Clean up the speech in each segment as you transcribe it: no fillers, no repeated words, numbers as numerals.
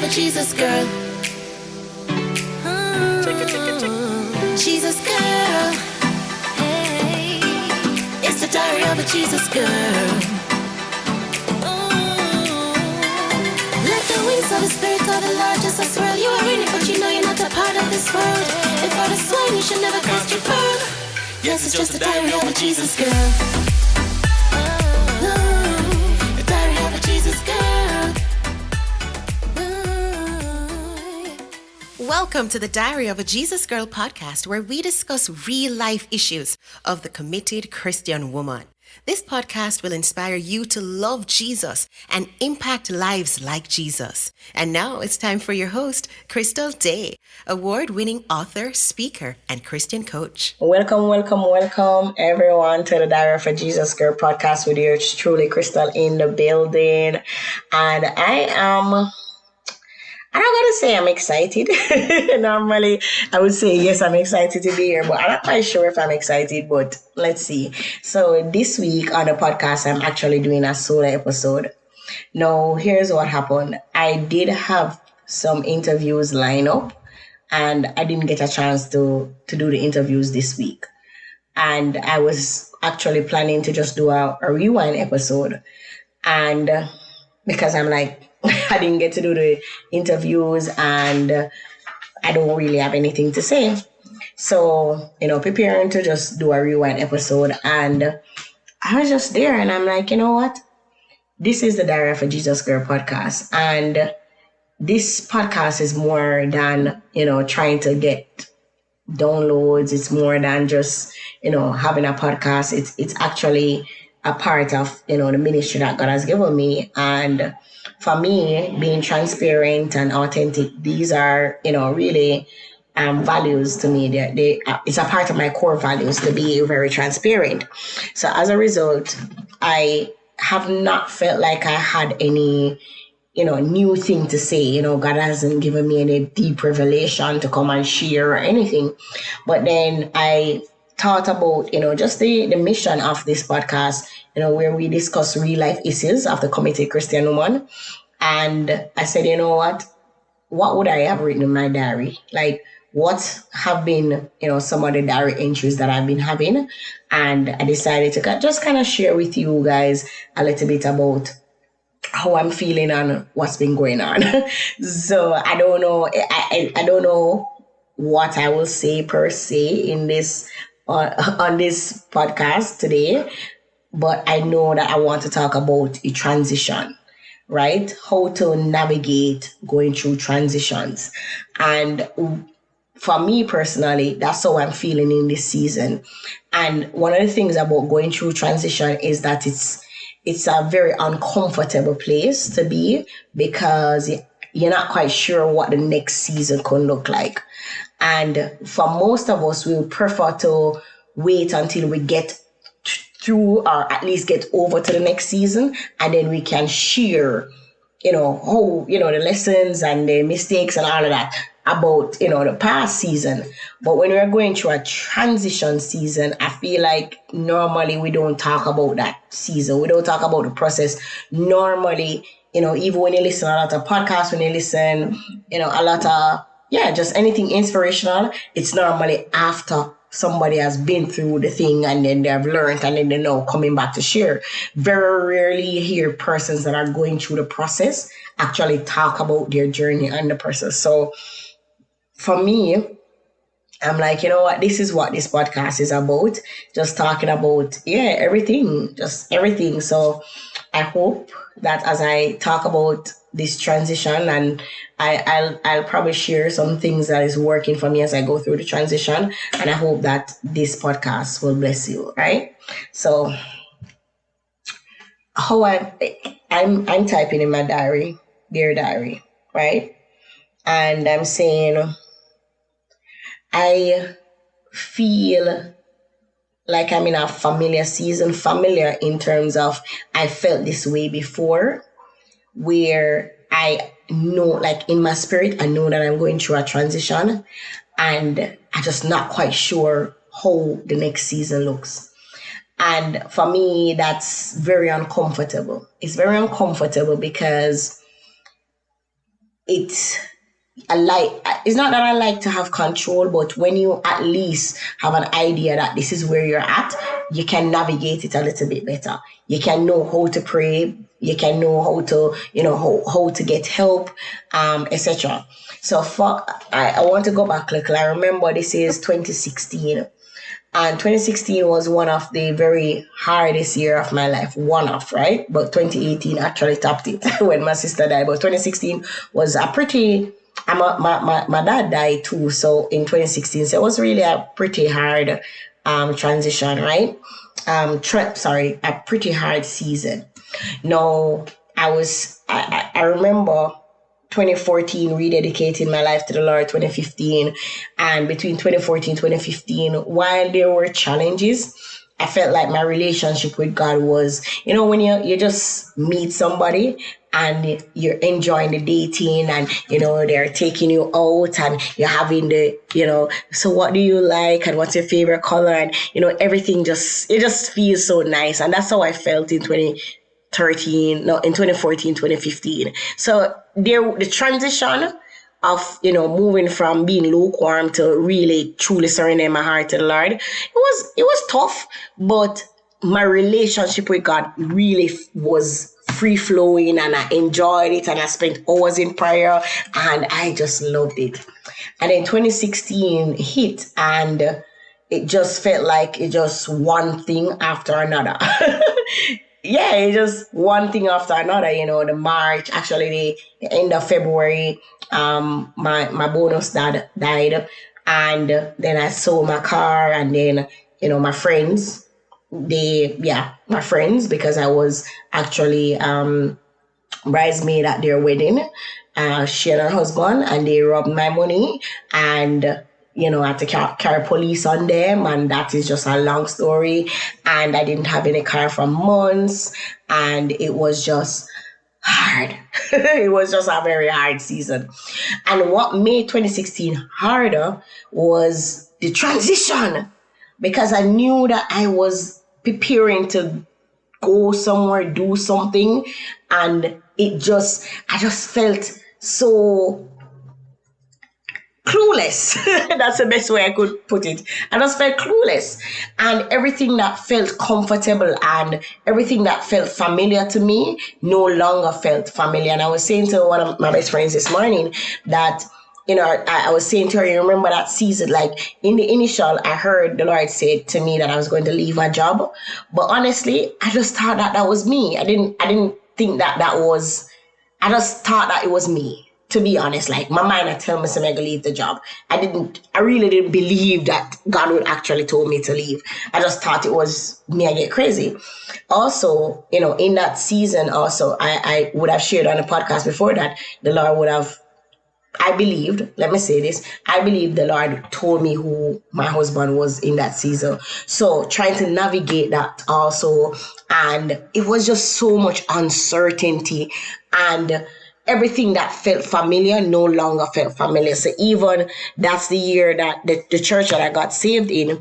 a Jesus girl. Jesus girl. Hey, it's the diary of a Jesus girl. Let the wings of the Spirit of the Lord just swirl. You are in it, but you know you're not a part of this world. And for the swine, you should never cast your pearl. Yes, it's just the diary of a Jesus girl. The diary of a Jesus girl. Welcome to the Diary of a Jesus Girl podcast, where we discuss real-life issues of the committed Christian woman. This podcast will inspire you to love Jesus and impact lives like Jesus. And now it's time for your host, Crystal Day, award-winning author, speaker, and Christian coach. Welcome, everyone, to the Diary of a Jesus Girl podcast with yours truly, Crystal, in the building. And I'm not going to say I'm excited. Normally, I would say, yes, I'm excited to be here, but I'm not quite sure if I'm excited, but let's see. So this week on the podcast, I'm actually doing a solo episode. Now, here's what happened. I did have some interviews lined up, and I didn't get a chance to do the interviews this week. And I was actually planning to just do a rewind episode. And because I'm like, I didn't get to do the interviews and I don't really have anything to say. So, preparing to just do a rewind episode. And I was just there and I'm like, you know what? This is the Diary of a Jesus Girl podcast. And this podcast is more than, trying to get downloads. It's more than just, having a podcast. It's actually a part of, the ministry that God has given me. And for me, being transparent and authentic, these are, really values to me. It's a part of my core values to be very transparent. So as a result, I have not felt like I had any, new thing to say. God hasn't given me any deep revelation to come and share or anything. But then I thought about, just the mission of this podcast, where we discuss real life issues of the committed Christian woman. And I said, you know what would I have written in my diary? Like, what have been, some of the diary entries that I've been having? And I decided to just kind of share with you guys a little bit about how I'm feeling and what's been going on. So I don't know. I don't know what I will say per se in this on this podcast today, but I know that I want to talk about a transition, right? How to navigate going through transitions. And for me personally, that's how I'm feeling in this season. And one of the things about going through transition is that it's a very uncomfortable place to be, because you're not quite sure what the next season could look like. And for most of us, we would prefer to wait until we get through, or at least get over to the next season, and then we can share, how, the lessons and the mistakes and all of that about, the past season. But when we're going through a transition season, I feel like normally we don't talk about that season. We don't talk about the process. Normally, even when you listen to a lot of podcasts, when you listen, a lot of, just anything inspirational, it's normally after somebody has been through the thing and then they have learned and then they know coming back to share. Very rarely you hear persons that are going through the process actually talk about their journey and the process. So for me, I'm like, you know what, this is what this podcast is about. Just talking about, everything, just everything. So I hope that as I talk about this transition, and I'll probably share some things that is working for me as I go through the transition. And I hope that this podcast will bless you, right? So how I'm typing in my diary, dear diary, right? And I'm saying, I feel like I'm in a familiar season, familiar in terms of I felt this way before, where I know, like in my spirit, I know that I'm going through a transition and I'm just not quite sure how the next season looks. And for me, that's very uncomfortable. It's very uncomfortable because it's it's not that I like to have control, but when you at least have an idea that this is where you're at, you can navigate it a little bit better. You can know how to pray. You can know how to, how to get help, etc. So I want to go back. Like, I remember this is 2016. And 2016 was one of the very hardest year of my life. One of, right? But 2018 actually topped it when my sister died. But 2016 was a pretty... my dad died too, so in 2016. So it was really a pretty hard transition, right? A pretty hard season. No, I remember 2014 rededicating my life to the Lord, 2015, and between 2014 2015, while there were challenges, I felt like my relationship with God was, when you just meet somebody and you're enjoying the dating and, they're taking you out and you're having so what do you like and what's your favorite color, and, everything it just feels so nice. And that's how I felt in 2014, 2015. So the transition of, moving from being lukewarm to really truly surrendering my heart to the Lord, it was tough, but my relationship with God really was free flowing, and I enjoyed it, and I spent hours in prayer, and I just loved it. And then 2016 hit, and it just felt like it just one thing after another. Yeah, it's just one thing after another, the March, actually the end of February, my bonus dad died, and then I sold my car, and then, my friends, my friends, because I was actually bridesmaid at their wedding, she and her husband, and they robbed my money, and I had to carry police on them, and that is just a long story. And I didn't have any car for months, and it was just hard. It was just a very hard season. And what made 2016 harder was the transition, because I knew that I was preparing to go somewhere, do something, and I just felt so clueless. That's the best way I could put it. I just felt clueless, and everything that felt comfortable and everything that felt familiar to me no longer felt familiar. And I was saying to one of my best friends this morning that, I was saying to her, you remember that season, like in the initial, I heard the Lord say to me that I was going to leave my job. But honestly, I just thought that was me. I didn't think that was, I just thought that it was me. To be honest, like my mind had told me to leave the job. I really didn't believe that God would actually told me to leave. I just thought it was me. I get crazy. Also, in that season, also, I would have shared on the podcast before that the Lord would have, I believed the Lord told me who my husband was in that season. So trying to navigate that also. And it was just so much uncertainty, and everything that felt familiar no longer felt familiar. So even that's the year that the church that I got saved in,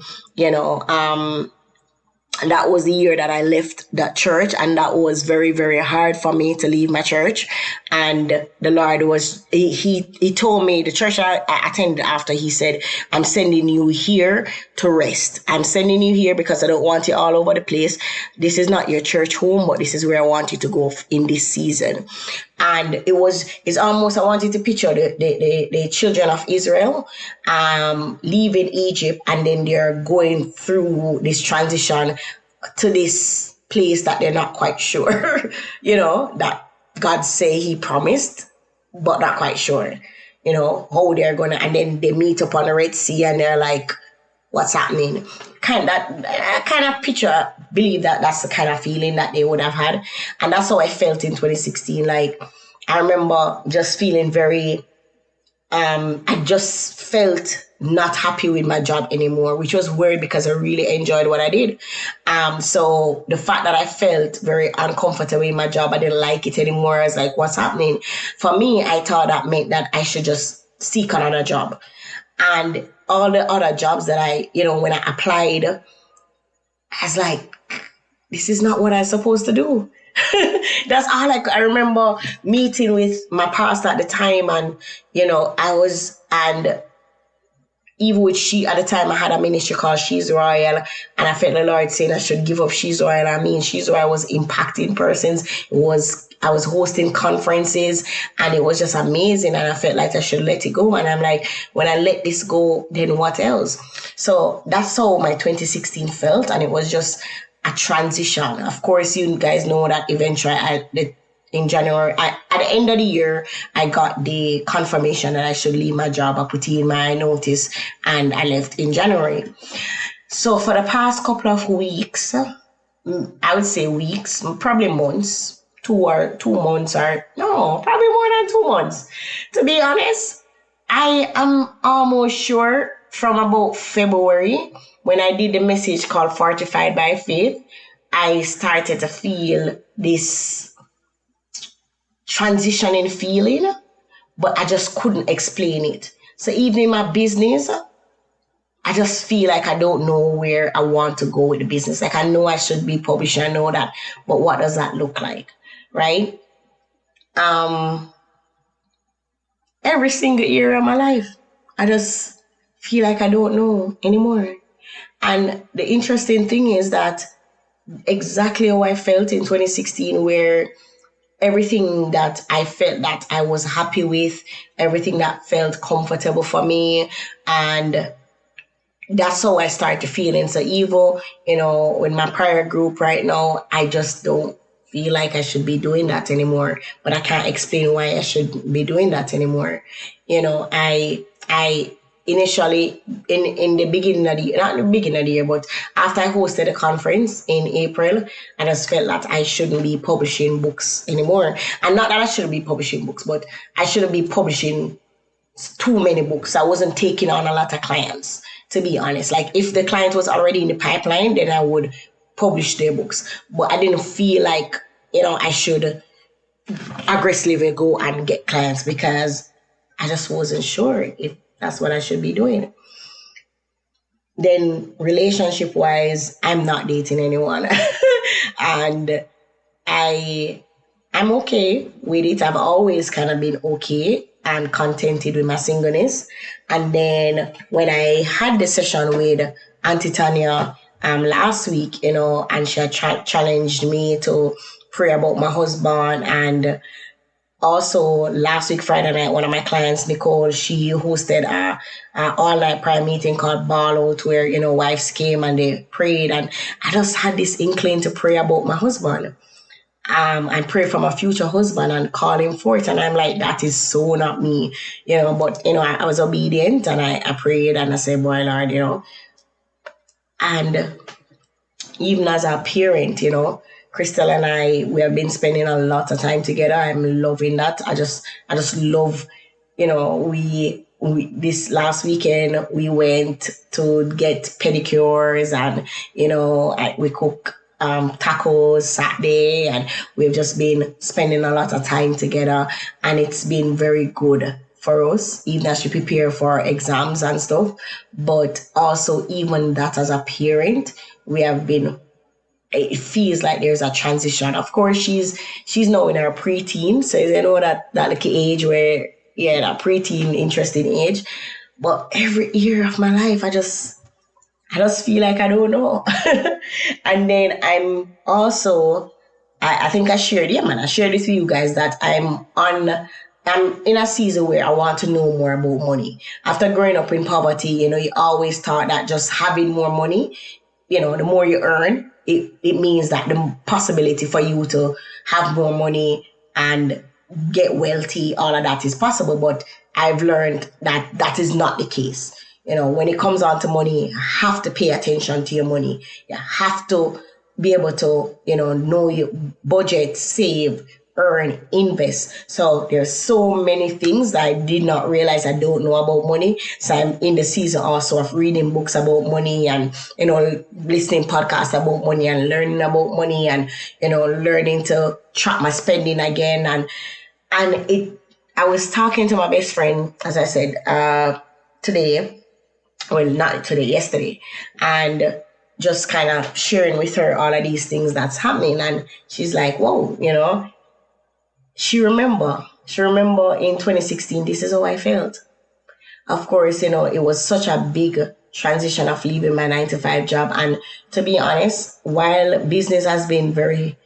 that was the year that I left that church, and that was very, very hard for me to leave my church. And the Lord was, he told me, the church I attended after, he said, I'm sending you here to rest. I'm sending you here because I don't want you all over the place. This is not your church home, but this is where I want you to go in this season. And it's almost, I want you to picture the children of Israel leaving Egypt, and then they're going through this transition to this place that they're not quite sure, that God say he promised, but not quite sure, how they're going to, and then they meet up on the Red Sea, and they're like, what's happening? Kind of picture, believe that that's the kind of feeling that they would have had. And that's how I felt in 2016. Like, I remember just feeling very, I just felt not happy with my job anymore, which was weird because I really enjoyed what I did. So the fact that I felt very uncomfortable in my job, I didn't like it anymore. I was like, what's happening? For me, I thought that meant that I should just seek another job. And all the other jobs that I, when I applied, I was like, this is not what I'm supposed to do. That's all I remember meeting with my pastor at the time, and and even with she at the time I had a ministry called She's Royal, and I felt the Lord saying I should give up She's Royal. I mean, She's Royal was impacting persons. I was hosting conferences, and it was just amazing, and I felt like I should let it go. And I'm like, when I let this go, then what else? So that's how my 2016 felt, and it was just a transition. Of course, you guys know that eventually in January, at the end of the year, I got the confirmation that I should leave my job. I put in my notice and I left in January. So for the past couple of weeks, I would say weeks, probably months, 2 months, or no, probably more than 2 months. To be honest, I am almost sure from about February, when I did the message called Fortified by Faith, I started to feel this transitioning feeling, but I just couldn't explain it. So even in my business, I just feel like I don't know where I want to go with the business. Like, I know I should be publishing, I know that, but what does that look like, right? Every single area of my life, I just feel like I don't know anymore. And the interesting thing is that exactly how I felt in 2016, where everything that I felt that I was happy with, everything that felt comfortable for me, and that's how I started feeling. So even, in my prayer group right now, I just don't feel like I should be doing that anymore, but I can't explain why I should be doing that anymore. I initially in the beginning of the year, not the beginning of the year, but after I hosted a conference in April, I just felt that I shouldn't be publishing books anymore. And not that I shouldn't be publishing books, but I shouldn't be publishing too many books. I wasn't taking on a lot of clients, to be honest. Like, if the client was already in the pipeline, then I would publish their books. But I didn't feel like, I should aggressively go and get clients, because I just wasn't sure if that's what I should be doing. Then relationship wise, I'm not dating anyone. And I'm okay with it. I've always kind of been okay and contented with my singleness. And then when I had the session with Auntie Tanya last week, and she had challenged me to pray about my husband. And also last week, Friday night, one of my clients, Nicole, she hosted a all-night prayer meeting called Ball Out, where, wives came and they prayed. And I just had this inkling to pray about my husband. And pray for my future husband and call him forth. And I'm like, that is so not me, but, I was obedient, and I prayed, and I said, boy, Lord, and even as a parent, Crystal and I, we have been spending a lot of time together. I'm loving that. I just love, we this last weekend, we went to get pedicures, and, we cook tacos Saturday, and we've just been spending a lot of time together, and it's been very good for us, even as we prepare for exams and stuff. But also, even that as a parent, we have been, it feels like there's a transition. Of course, she's now in her preteen, so that little age where, that preteen interesting age. But every year of my life, I just feel like I don't know. And then I'm also, I think I shared this with you guys, that I'm in a season where I want to know more about money. After growing up in poverty, you always thought that just having more money, the more you earn, it means that the possibility for you to have more money and get wealthy, all of that is possible. But I've learned that that is not the case. When it comes on to money, you have to pay attention to your money. You have to be able to, know your budget, save, earn, invest. So there's so many things that I did not realize I don't know about money. So I'm in the season also of reading books about money, and, listening podcasts about money, and learning about money, and, learning to track my spending again. And I was talking to my best friend, as I said, today. Well, not today, yesterday. And just kind of sharing with her all of these things that's happening. And she's like, whoa, she remember in 2016, this is how I felt. Of course, it was such a big transition of leaving my 9-to-5 job. And to be honest, while business has been very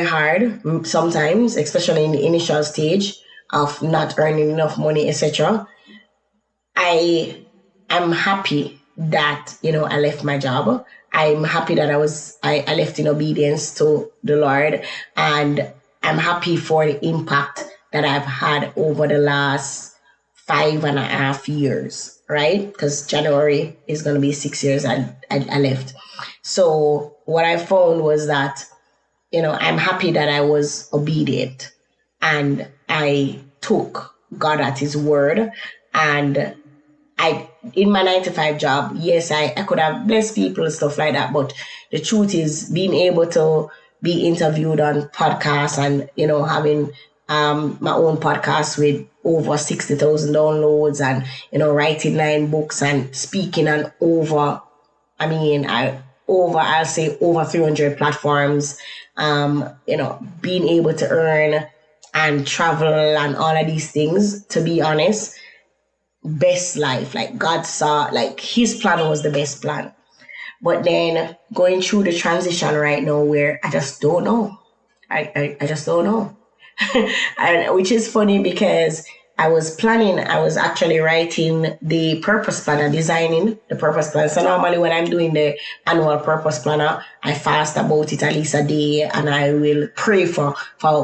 hard sometimes, especially in the initial stage of not earning enough money, etc. I am happy that, I left my job. I'm happy that I left in obedience to the Lord. And I'm happy for the impact that I've had over the last 5.5 years, right? Because January is going to be 6 years I left. So what I found was that, I'm happy that I was obedient and I took God at his word. And in my 9-to-5 job, yes, I could have blessed people and stuff like that. But the truth is, being able to be interviewed on podcasts and, having my own podcast with over 60,000 downloads and, writing 9 books and speaking on over 300 platforms, being able to earn and travel and all of these things, to be honest, best life. Like God saw, like his plan was the best plan. But then going through the transition right now where I just don't know. I just don't know. And which is funny because I was actually writing the purpose planner, designing the purpose planner. So normally when I'm doing the annual purpose planner, I fast about it at least a day and I will pray for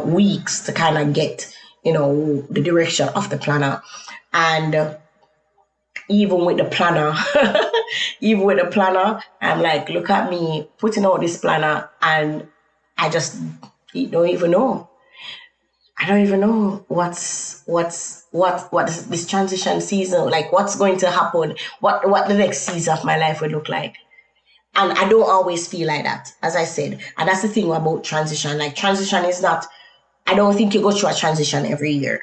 weeks to kind of get, the direction of the planner. And even with the planner, I'm like, look at me putting out this planner and I just don't even know. I don't even know what's this transition season, like what's going to happen, what the next season of my life would look like. And I don't always feel like that, as I said. And that's the thing about transition. Like transition is not, I don't think you go through a transition every year.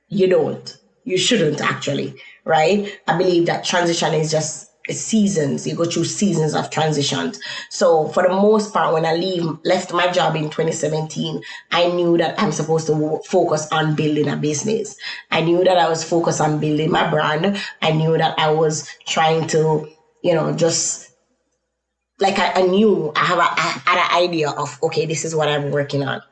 You don't. You shouldn't actually, right? I believe that transition is just seasons. You go through seasons of transitions. So for the most part, when I left my job in 2017, I knew that I'm supposed to focus on building a business. I knew that I was focused on building my brand. I knew that I was trying to, just like I knew I had an idea of, okay, this is what I'm working on.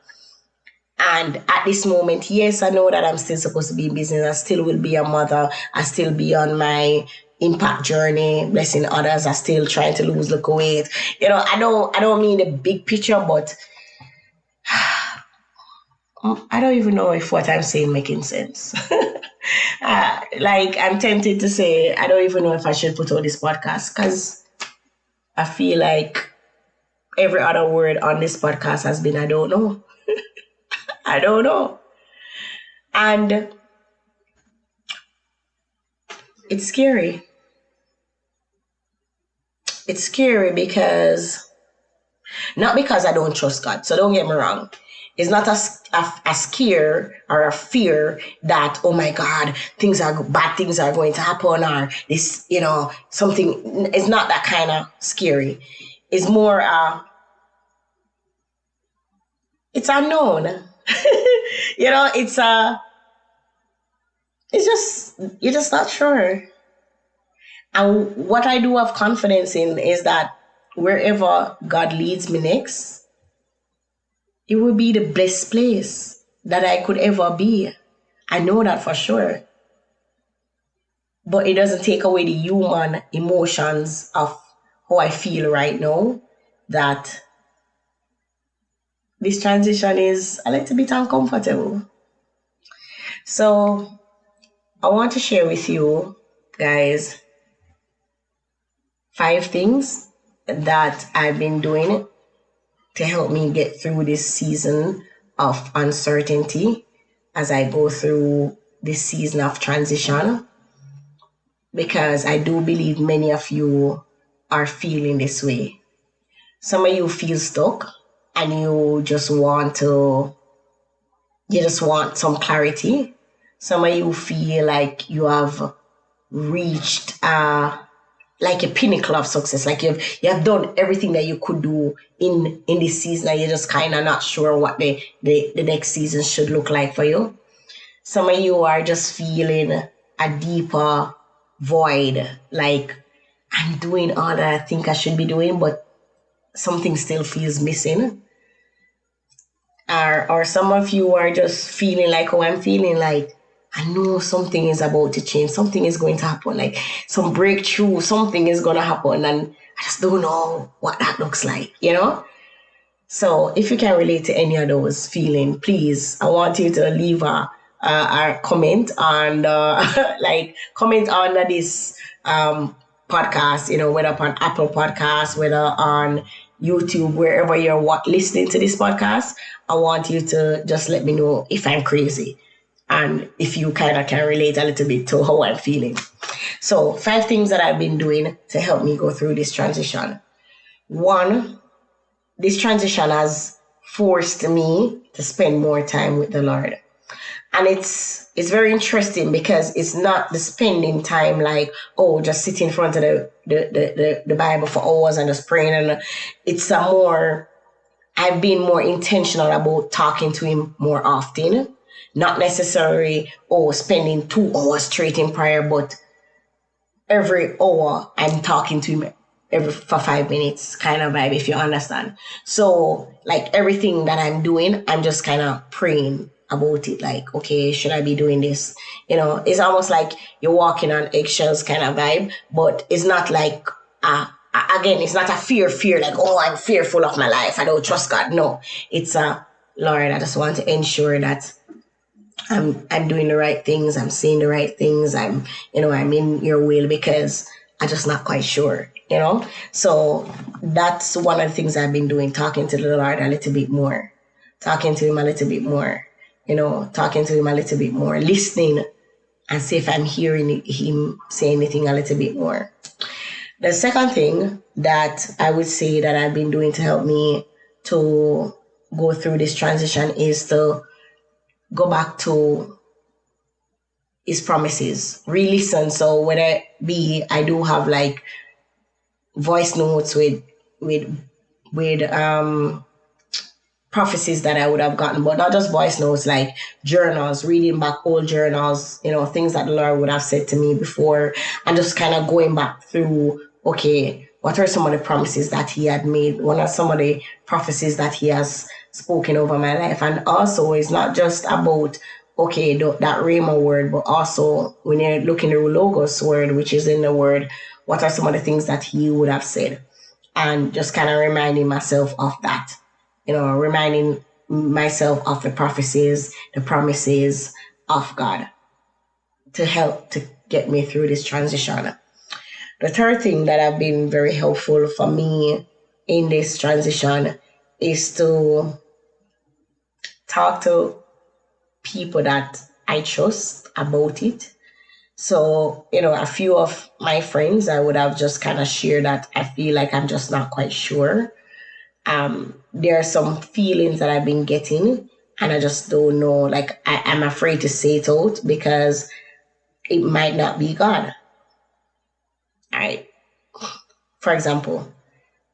And at this moment, yes, I know that I'm still supposed to be in business. I still will be a mother. I still be on my impact journey, blessing others. I still trying to lose the weight. I don't mean the big picture, but I don't even know if what I'm saying making sense. I'm tempted to say, I don't even know if I should put on this podcast because I feel like every other word on this podcast has been, I don't know. I don't know. And it's scary. It's scary not because I don't trust God. So don't get me wrong. It's not a scare or a fear that, oh my God, bad things are going to happen or this, something. It's not that kind of scary. It's more, it's unknown. You're just not sure. And what I do have confidence in is that wherever God leads me next, it will be the best place that I could ever be. I know that for sure. But it doesn't take away the human emotions of how I feel right now, that this transition is a little bit uncomfortable. So I want to share with you guys 5 things that I've been doing to help me get through this season of uncertainty as I go through this season of transition. Because I do believe many of you are feeling this way. Some of you feel stuck and you just want some clarity. Some of you feel like you have reached a like a pinnacle of success. Like you have done everything that you could do in this season, and you're just kind of not sure what the next season should look like for you. Some of you are just feeling a deeper void, like I'm doing all that I think I should be doing, but something still feels missing. Or some of you are just feeling like, oh, I'm feeling like I know something is about to change, something is going to happen, like some breakthrough, something is going to happen, and I just don't know what that looks like, you know? So if you can relate to any of those feelings, please, I want you to leave a comment on comment on this podcast, you know, whether on Apple Podcasts, whether on YouTube, wherever you're listening to this podcast. I want you to just let me know if I'm crazy and if you kind of can relate a little bit to how I'm feeling. So 5 things that I've been doing to help me go through this transition. 1, this transition has forced me to spend more time with the Lord. And it's very interesting because it's not the spending time like, oh, just sit in front of the Bible for hours and just praying. And it's I've been more intentional about talking to him more often. Not necessarily, spending 2 hours straight in prayer, but every hour I'm talking to him for 5 minutes kind of vibe, if you understand. So like everything that I'm doing, I'm just kind of praying about it. Like, okay, should I be doing this? You know, it's almost like you're walking on eggshells kind of vibe, but it's not like, again, it's not a fear, like, oh, I'm fearful of my life, I don't trust God. No, it's Lord, I just want to ensure that I'm doing the right things, I'm saying the right things, I'm in your will, because I'm just not quite sure, you know? So that's one of the things I've been doing, talking to the Lord a little bit more, talking to him a little bit more, listening and see if I'm hearing him say anything a little bit more. The second thing that I would say that I've been doing to help me to go through this transition is to go back to his promises, re-listen. So whether it be, I do have like voice notes with prophecies that I would have gotten, but not just voice notes, like journals, reading back old journals, you know, things that the Lord would have said to me before, and just kind of going back through, okay, what are some of the promises that he had made? What are some of the prophecies that he has spoken over my life? And also, it's not just about, okay, that Rhema word, but also when you're looking at the Logos word, which is in the word, what are some of the things that he would have said? And just kind of reminding myself of that, you know, reminding myself of the prophecies, the promises of God to help to get me through this transition. The third thing that have been very helpful for me in this transition is to talk to people that I trust about it. So, you know, a few of my friends, I would have just kind of shared that I feel like I'm just not quite sure. There are some feelings that I've been getting and I just don't know, like I'm afraid to say it out because it might not be God. For example,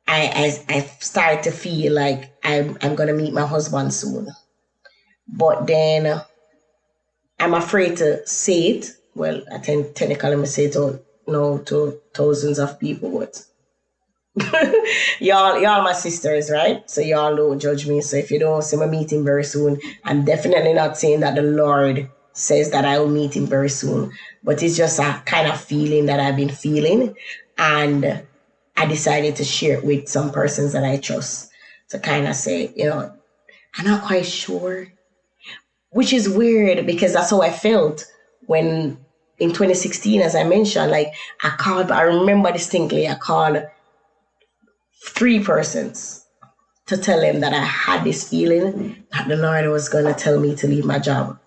I started to feel like I'm going to meet my husband soon. But then I'm afraid to say it. Well, I technically I say it out, to thousands of people, but y'all my sisters, right? So y'all don't judge me. So if you don't see me meeting very soon, I'm definitely not saying that the Lord says that I will meet him very soon, but it's just a kind of feeling that I've been feeling, and I decided to share it with some persons that I trust to kind of say, I'm not quite sure, which is weird because that's how I felt when in 2016, as I mentioned, like I remember distinctly, I called 3 persons to tell them that I had this feeling that the Lord was going to tell me to leave my job.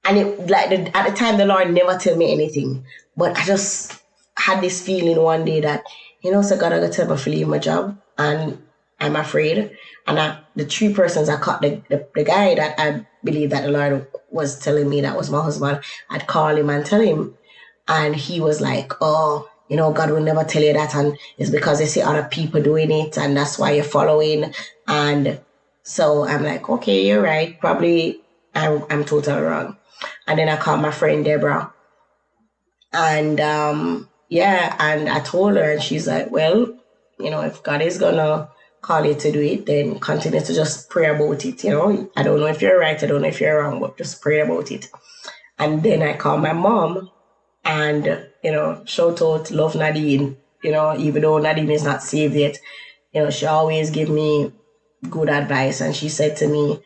And at the time, the Lord never tell me anything, but I just had this feeling one day that, so God going to tell me to leave my job, and I'm afraid. And the 3 persons I caught, the guy that I believe that the Lord was telling me that was my husband, I'd call him and tell him, and he was like, oh, God will never tell you that, and it's because they see other people doing it, and that's why you're following. And so I'm like, okay, you're right. Probably I'm totally wrong. And then I called my friend Deborah, and and I told her, and she's like, well, if God is gonna call you to do it, then continue to just pray about it. I don't know if you're right, I don't know if you're wrong, but just pray about it. And then I called my mom, and shout out, love Nadine. Even though Nadine is not saved yet, she always give me good advice, and she said to me,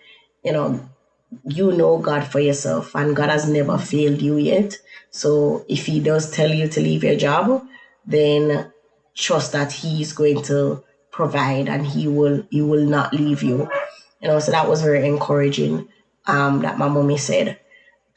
you know God for yourself, and God has never failed you yet. So if He does tell you to leave your job, then trust that He is going to provide, and He will not leave you. So that was very encouraging. That my mommy said,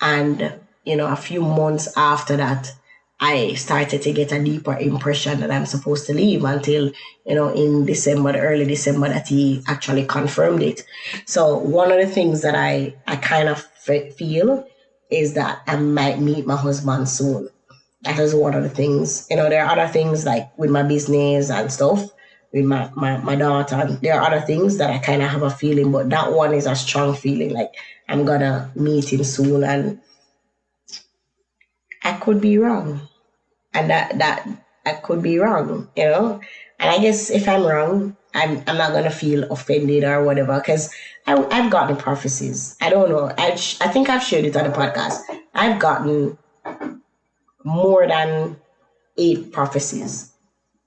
and a few months after that, I started to get a deeper impression that I'm supposed to leave until, in December, early December, that He actually confirmed it. So one of the things that I kind of feel is that I might meet my husband soon. That is one of the things. There are other things like with my business and stuff, with my daughter. And there are other things that I kind of have a feeling, but that one is a strong feeling, like I'm going to meet him soon, and I could be wrong. And that I could be wrong, And I guess if I'm wrong, I'm not gonna feel offended or whatever, because I've gotten prophecies. I don't know. I think I've shared it on the podcast. I've gotten more than 8 prophecies,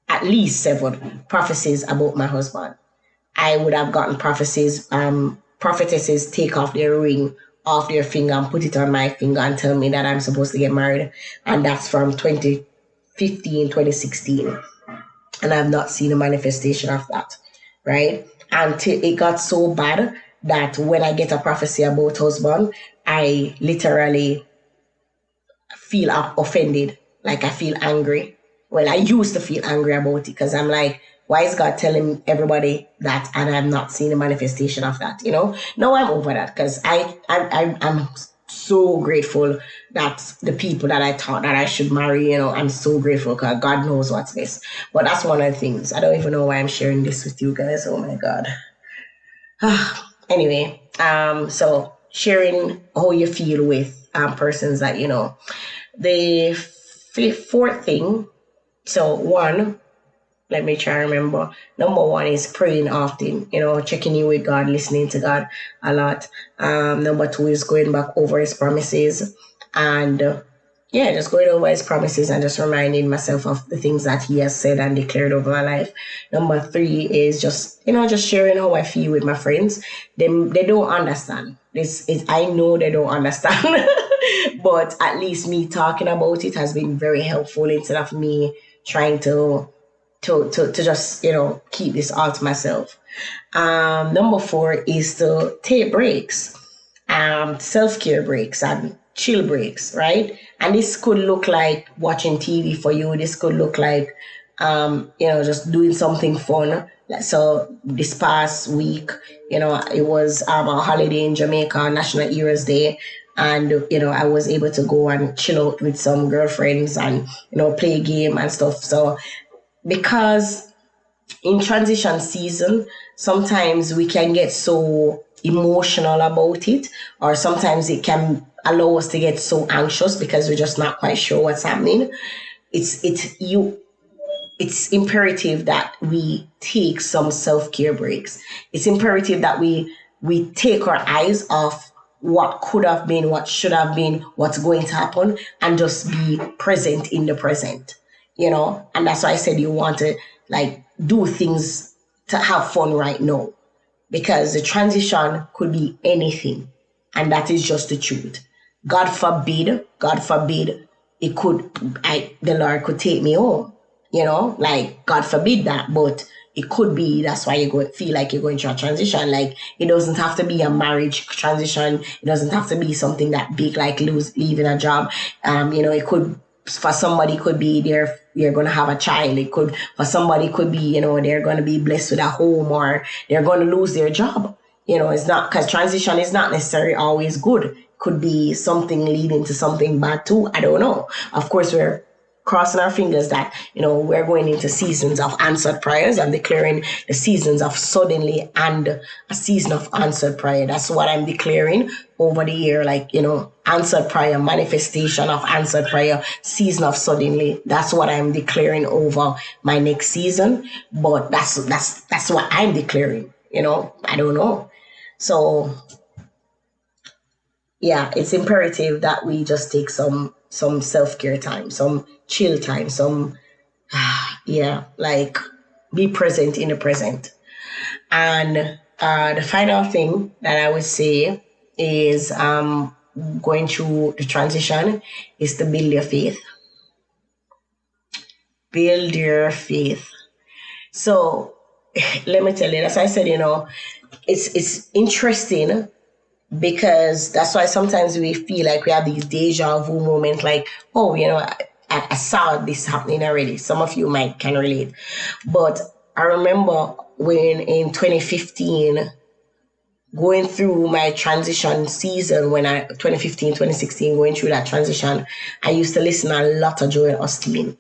at least 7 prophecies about my husband. I would have gotten prophecies. Prophetesses take off their ring off their finger and put it on my finger and tell me that I'm supposed to get married, and that's from 2015, 2016. And I've not seen a manifestation of that, right? Until it got so bad that when I get a prophecy about husband, I literally feel offended, like I feel angry. Well, I used to feel angry about it, because I'm like, why is God telling everybody that and I'm not seeing a manifestation of that? No, I'm over that, because I'm so grateful that the people that I thought that I should marry, I'm so grateful, because God knows what's best. But that's one of the things. I don't even know why I'm sharing this with you guys. Oh my God. Anyway, so sharing how you feel with persons that, The 4th thing. So 1, let me try to remember. Number 1 is praying often, checking in with God, listening to God a lot. Number 2 is going back over His promises, and just going over His promises and just reminding myself of the things that He has said and declared over my life. Number 3 is just sharing how I feel with my friends. They don't understand. I know they don't understand, but at least me talking about it has been very helpful, instead of me trying to just, keep this all to myself. Number 4 is to take breaks, self-care breaks and chill breaks, right? And this could look like watching TV for you. This could look like, just doing something fun. So this past week, it was a holiday in Jamaica, National Heroes Day. And, I was able to go and chill out with some girlfriends and, play a game and stuff. So because in transition season, sometimes we can get so emotional about it, or sometimes it can allow us to get so anxious because we're just not quite sure what's happening. It's imperative that we take some self-care breaks. It's imperative that we take our eyes off what could have been, what should have been, what's going to happen, and just be present in the present. And that's why I said you want to do things to have fun right now, because the transition could be anything, and that is just the truth. God forbid, the Lord could take me home, God forbid that, but it could be. That's why you feel like you're going through a transition. It doesn't have to be a marriage transition. It doesn't have to be something that big, like leaving a job. It could, for somebody, could be you're going to have a child. It could, for somebody, could be, they're going to be blessed with a home, or they're going to lose their job. It's not, because transition is not necessarily always good. Could be something leading to something bad too. I don't know. Of course, we're crossing our fingers that, we're going into seasons of answered prayers. I'm declaring the seasons of suddenly and a season of answered prayer. That's what I'm declaring over the year, like, answered prayer, manifestation of answered prayer, season of suddenly. That's what I'm declaring over my next season. But that's what I'm declaring, I don't know. So yeah, it's imperative that we just take some self-care time, some chill time, like be present in the present. And the final thing that I would say is going through the transition is to build your faith. Build your faith. So let me tell you, as I said, it's interesting, because that's why sometimes we feel like we have these deja vu moments, like, oh, I saw this happening already. Some of you might can relate. But I remember when in 2015, going through my transition season, 2015, 2016, going through that transition, I used to listen a lot to Joel Osteen.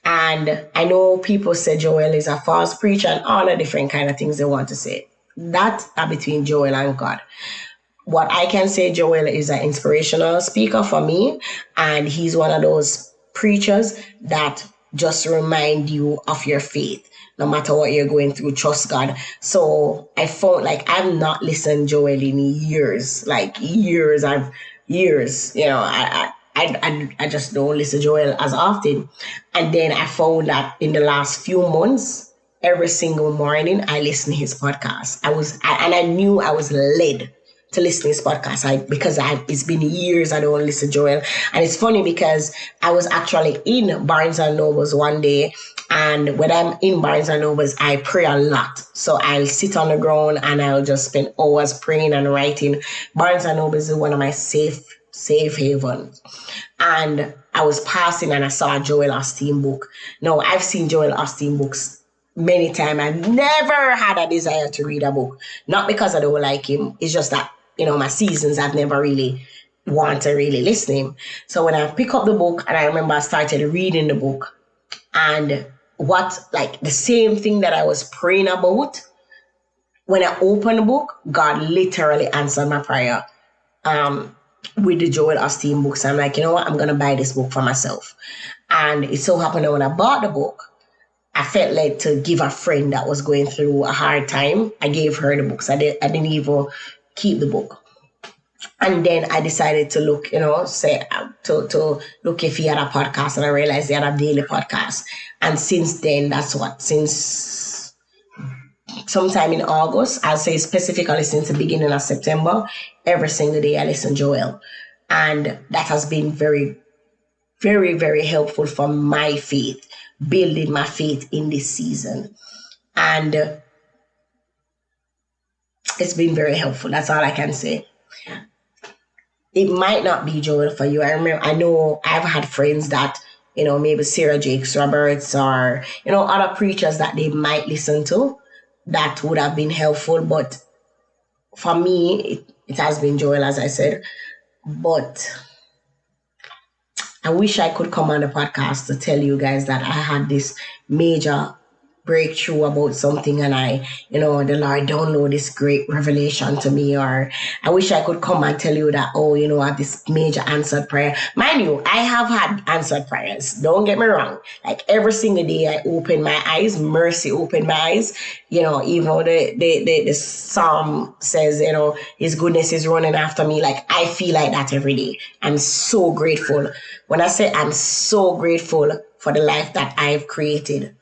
And I know people say Joel is a false preacher and all the different kind of things they want to say. That are between Joel and God. What I can say, Joel is an inspirational speaker for me, and he's one of those preachers that just remind you of your faith. No matter what you're going through, trust God. So I felt like I've not listened to Joel in years, I just don't listen to Joel as often. And then I found that in the last few months, every single morning, I listen to his podcast. I knew I was led to listen to his podcast because it's been years I don't listen to Joel. And it's funny because I was actually in Barnes and Nobles one day, and when I'm in Barnes and Nobles, I pray a lot. So I'll sit on the ground and I'll just spend hours praying and writing. Barnes and Nobles is one of my safe havens. And I was passing and I saw a Joel Osteen book. Now, I've seen Joel Osteen books many times. I've never had a desire to read a book. Not because I don't like him. It's just that, my seasons, I've never really want to really listen to him. So when I pick up the book, and I remember I started reading the book, and the same thing that I was praying about, when I opened the book, God literally answered my prayer with the Joel Osteen books. I'm like, you know what? I'm going to buy this book for myself. And it so happened that when I bought the book, I felt led to give a friend that was going through a hard time. I gave her the books. I didn't even keep the book. And then I decided to look, to look if he had a podcast, and I realized he had a daily podcast. And since then, since sometime in August, I'll say specifically since the beginning of September, every single day I listen to Joel. And that has been very, very, very helpful for my faith, building my faith in this season. And it's been very helpful. That's all I can say. It might not be Joel for you. I know I've had friends that, maybe Sarah Jakes Roberts or, other preachers that they might listen to that would have been helpful. But for me, it has been Joel, as I said. But I wish I could come on the podcast to tell you guys that I had this major breakthrough about something, and the Lord download this great revelation to me, or I wish I could come and tell you that, I have this major answered prayer. Mind you, I have had answered prayers. Don't get me wrong. Like every single day I open my eyes, mercy open my eyes, even though the Psalm says, his goodness is running after me. Like I feel like that every day. I'm so grateful. When I say I'm so grateful for the life that I've created.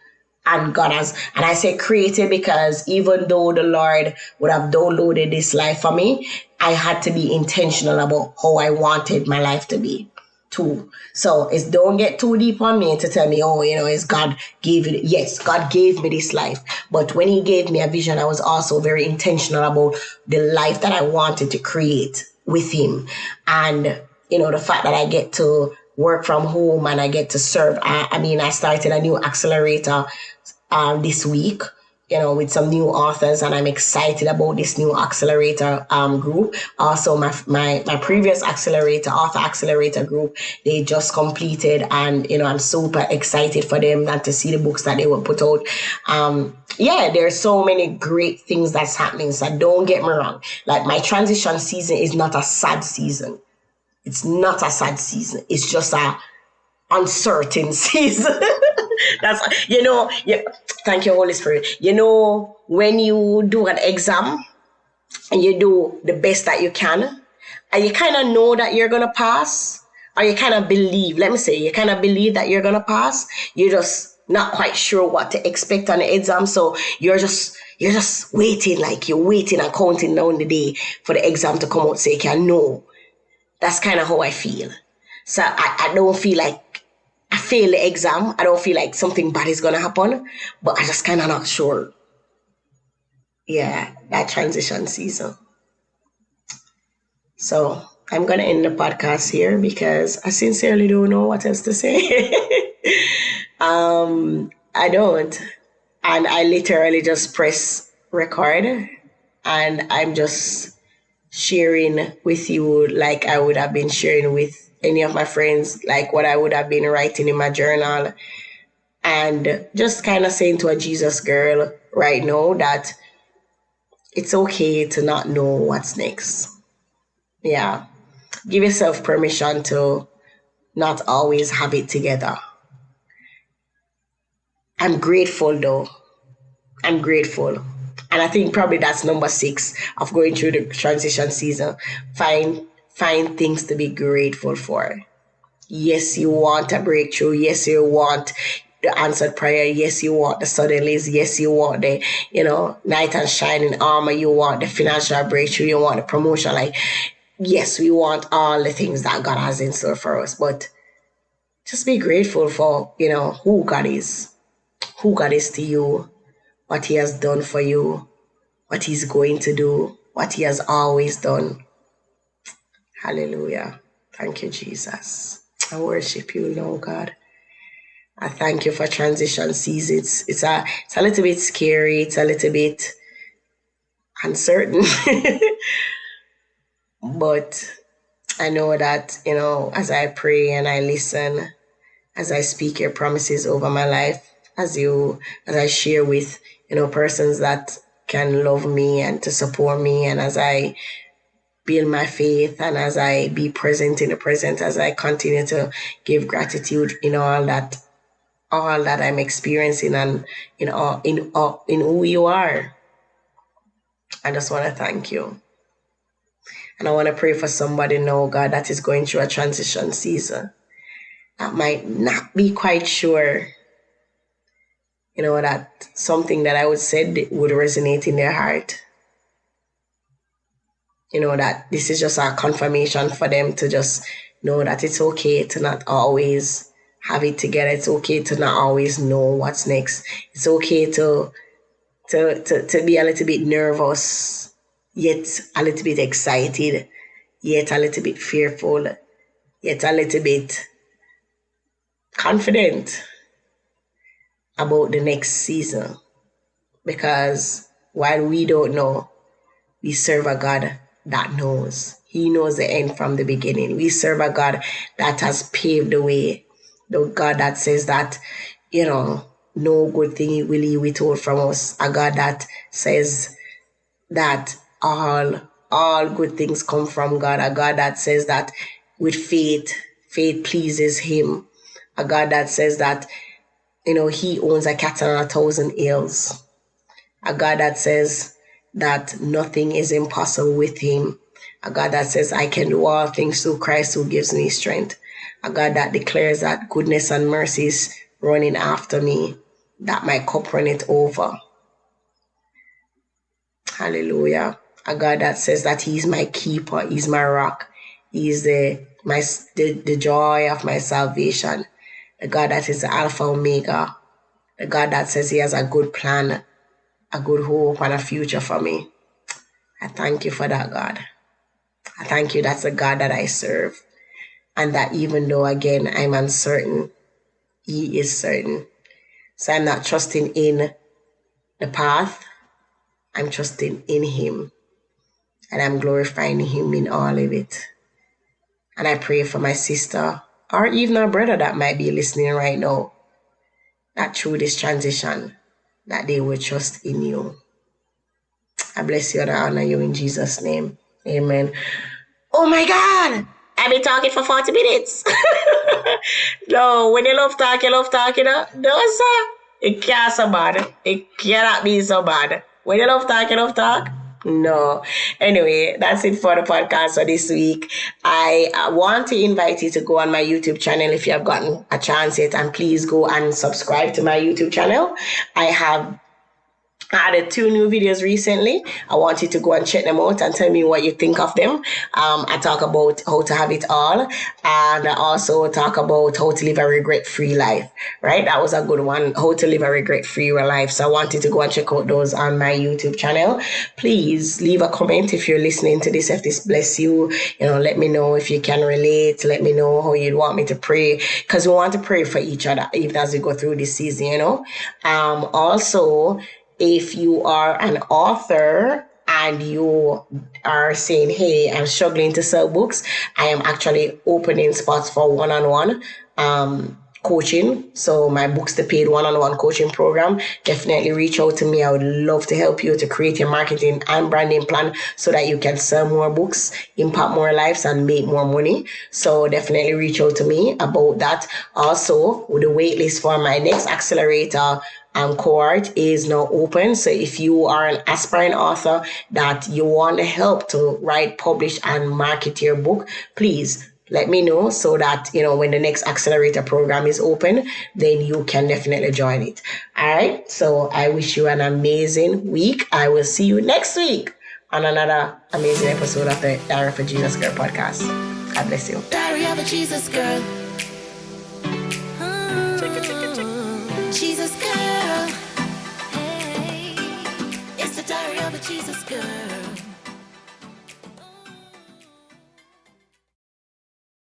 And God has, and I say created because even though the Lord would have downloaded this life for me, I had to be intentional about how I wanted my life to be too. So don't get too deep on me to tell me, is God gave it. Yes, God gave me this life. But when he gave me a vision, I was also very intentional about the life that I wanted to create with him. And, the fact that I get to work from home and I get to serve. I started a new accelerator this week, with some new authors, and I'm excited about this new accelerator group. Also, my previous author accelerator group, they just completed, and I'm super excited for them and to see the books that they will put out. There's so many great things that's happening. So don't get me wrong. Like, my transition season is not a sad season. It's not a sad season. It's just a uncertain season. That's, thank you, Holy Spirit. When you do an exam and you do the best that you can, and you kind of know that you're going to pass, or you kind of believe, you kind of believe that you're going to pass, you're just not quite sure what to expect on the exam. So you're just waiting, like you're waiting and counting down the day for the exam to come out so you can know. That's kind of how I feel. So I don't feel like I fail the exam. I don't feel like something bad is going to happen, but I just kind of not sure. Yeah, that transition season. So I'm going to end the podcast here because I sincerely don't know what else to say. I don't. And I literally just press record, and I'm just sharing with you like I would have been sharing with any of my friends, like what I would have been writing in my journal, and just kind of saying to a Jesus girl right now that it's okay to not know what's next. Yeah. Give yourself permission to not always have it together. I'm grateful though. I'm grateful. And I think probably that's number 6 of going through the transition season. Find things to be grateful for. Yes, you want a breakthrough. Yes, you want the answered prayer. Yes, you want the suddenlies. Yes, you want the, knight and shining armor. You want the financial breakthrough. You want the promotion. Like, yes, we want all the things that God has in store for us. But just be grateful for, who God is. Who God is to you. What he has done for you. What he's going to do. What he has always done. Hallelujah. Thank you, Jesus. I worship you, Lord God. I thank you for transition seasons. It's a little bit scary. It's a little bit uncertain. But I know that, as I pray and I listen, as I speak your promises over my life, as I share with, persons that can love me and to support me, and as I build my faith, and as I be present in the present, as I continue to give gratitude in all that I'm experiencing, and in who you are. I just want to thank you. And I want to pray for somebody now, God, that is going through a transition season, that might not be quite sure, that something that I would say would resonate in their heart. That this is just a confirmation for them to just know that it's okay to not always have it together. It's okay to not always know what's next. It's okay to be a little bit nervous, yet a little bit excited, yet a little bit fearful, yet a little bit confident about the next season. Because while we don't know, we serve a God that knows. He knows the end from the beginning. We serve a God that has paved the way. The God that says that, no good thing will he withhold from us. A God that says that all good things come from God. A God that says that with faith pleases him. A God that says that, he owns a cattle on 1,000 hills. A God that says that nothing is impossible with him. A God that says, I can do all things through Christ who gives me strength. A God that declares that goodness and mercy is running after me, that my cup runneth over. Hallelujah. A God that says that he's my keeper, he's my rock, he's the joy of my salvation. The God that is the Alpha Omega. The God that says he has a good plan, a good hope, and a future for me. I thank you for that, God. I thank you that's the God that I serve. And that even though, again, I'm uncertain, he is certain. So I'm not trusting in the path. I'm trusting in him. And I'm glorifying him in all of it. And I pray for my sister or even a brother that might be listening right now, that through this transition, that they will trust in you. I bless you and I honor you in Jesus' name. Amen. Oh my God! I've been talking for 40 minutes. No, when you love talk, you love talking. No, sir. It can't so bad. It cannot be so bad. When you love talk, you love talk. No. Anyway, that's it for the podcast for this week. I want to invite you to go on my YouTube channel if you have gotten a chance yet, and please go and subscribe to my YouTube channel. I have added 2 new videos recently. I want you to go and check them out and tell me what you think of them. I talk about how to have it all, and I also talk about how to live a regret-free life, right? That was a good one, how to live a regret-free life. So I want you to go and check out those on my YouTube channel. Please leave a comment if you're listening to this, if this bless you. Let me know if you can relate. Let me know how you'd want me to pray, because we want to pray for each other even as we go through this season, Also, if you are an author and you are saying, hey, I'm struggling to sell books, I am actually opening spots for one-on-one coaching. So my Books the Paid one-on-one coaching program, definitely reach out to me. I would love to help you to create your marketing and branding plan so that you can sell more books, impact more lives, and make more money. So definitely reach out to me about that. Also, with the waitlist for my next accelerator cohort is now open. So if you are an aspiring author that you want the help to write, publish, and market your book, please let me know so that, when the next accelerator program is open, then you can definitely join it. All right. So I wish you an amazing week. I will see you next week on another amazing episode of the Diary of a Jesus Girl podcast. God bless you. Diary of a Jesus Girl.